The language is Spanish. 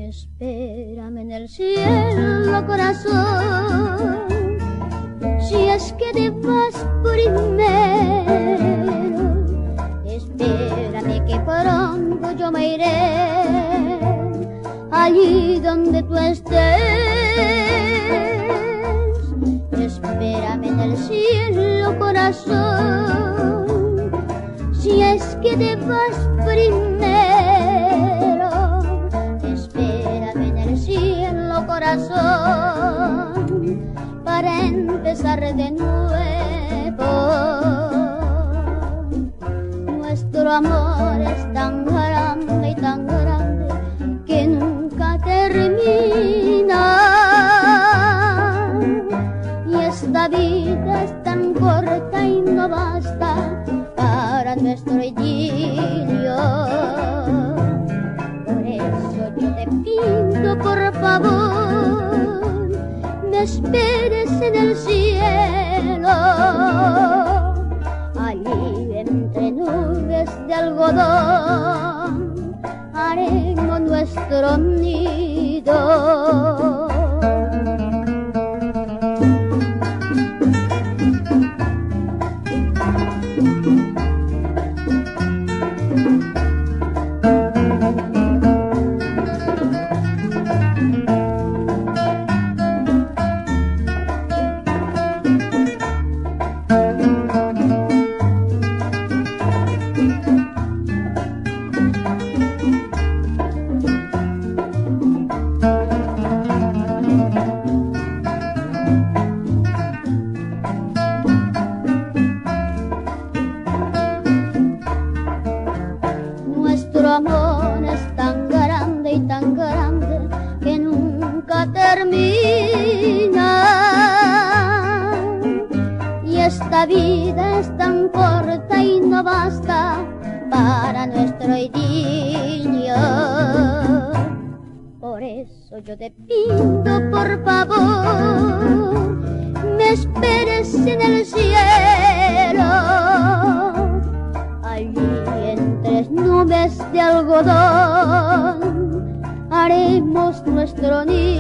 Espérame en el cielo, corazón, si es que te vas primero. Espérame que pronto yo me iré allí donde tú estés. Espérame en el cielo, corazón, si es que te vas primero. Espérame en el cielo, corazón, para empezar de nuevo. Nuestro amor es tan grande y tan grande que nunca termina. Y esta vida es tan corta y no basta para nuestro idilio. Por eso yo te pido, por favor, me esperes en el cielo. Allí entre nubes de algodón haremos nuestro nido. Nuestro amor es tan grande y tan grande que nunca termina. Y esta vida es tan corta y no basta para nuestro idilio. Por eso yo te pido, por favor, me esperes en el cielo. Allí entre nubes de algodón haremos nuestro nido.